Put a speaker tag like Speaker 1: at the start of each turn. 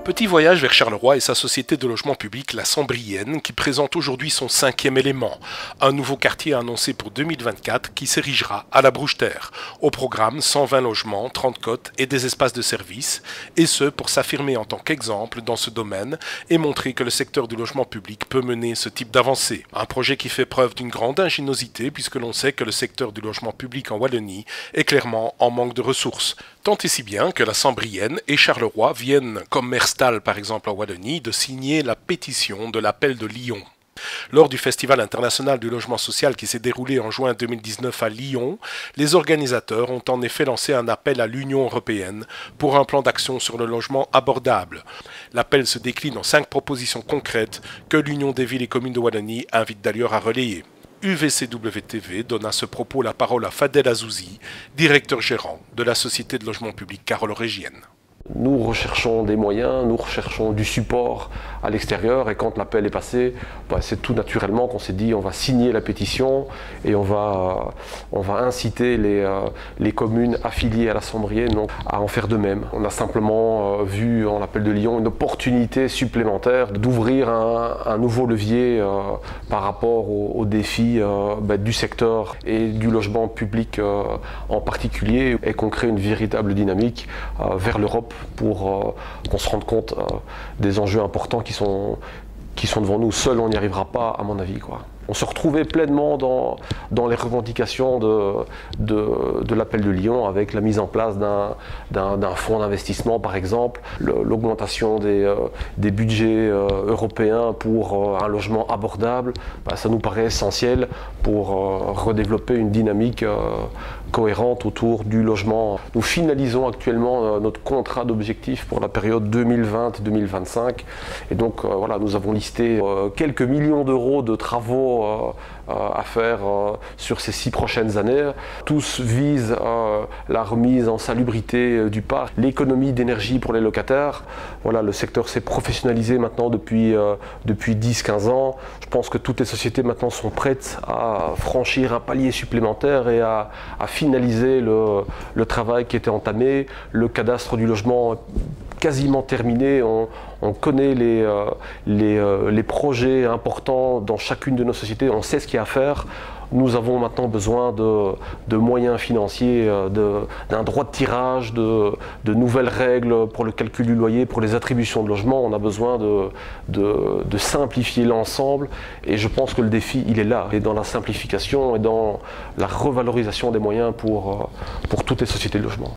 Speaker 1: Petit voyage vers Charleroi et sa société de logement public, la Sambrienne, qui présente aujourd'hui son 5e élément. Un nouveau quartier annoncé pour 2024 qui s'érigera à la Brouche-Terre. Au programme, 120 logements, 30 cotes et des espaces de service. Et ce, pour s'affirmer en tant qu'exemple dans ce domaine et montrer que le secteur du logement public peut mener ce type d'avancée. Un projet qui fait preuve d'une grande ingéniosité puisque l'on sait que le secteur du logement public en Wallonie est clairement en manque de ressources. Tant et si bien que la Sambrienne et Charleroi viennent, comme Merstal par exemple en Wallonie, de signer la pétition de l'appel de Lyon. Lors du Festival international du logement social qui s'est déroulé en juin 2019 à Lyon, les organisateurs ont en effet lancé un appel à l'Union européenne pour un plan d'action sur le logement abordable. L'appel se décline en 5 propositions concrètes que l'Union des villes et communes de Wallonie invite d'ailleurs à relayer. UVCW-TV donne à ce propos la parole à Fadel Azouzi, directeur gérant de la société de logement public carolo-régienne.
Speaker 2: Nous recherchons des moyens, nous recherchons du support à l'extérieur et quand l'appel est passé, c'est tout naturellement qu'on s'est dit on va signer la pétition et on va inciter les communes affiliées à la Sambrienne à en faire de même. On a simplement vu en l'appel de Lyon une opportunité supplémentaire d'ouvrir un nouveau levier par rapport aux défis du secteur et du logement public en particulier et qu'on crée une véritable dynamique vers l'Europe pour qu'on se rende compte des enjeux importants qui sont devant nous. Seul, on n'y arrivera pas, à mon avis, quoi. On se retrouvait pleinement dans les revendications de l'appel de Lyon avec la mise en place d'un fonds d'investissement par exemple, l'augmentation des budgets européens pour un logement abordable. Ça nous paraît essentiel pour redévelopper une dynamique cohérente autour du logement. Nous finalisons actuellement notre contrat d'objectifs pour la période 2020-2025 et donc voilà, nous avons listé quelques millions d'euros de travaux à faire sur ces 6 prochaines années. Tous visent la remise en salubrité du parc, l'économie d'énergie pour les locataires. Voilà, le secteur s'est professionnalisé maintenant depuis 10-15 ans. Je pense que toutes les sociétés maintenant sont prêtes à franchir un palier supplémentaire et à finaliser le travail qui était entamé. Le cadastre du logement quasiment terminé, on connaît les projets importants dans chacune de nos sociétés, on sait ce qu'il y a à faire. Nous avons maintenant besoin de moyens financiers, d'un droit de tirage, de nouvelles règles pour le calcul du loyer, pour les attributions de logement. On a besoin de simplifier l'ensemble et je pense que le défi, il est là, et dans la simplification et dans la revalorisation des moyens pour toutes les sociétés de logement.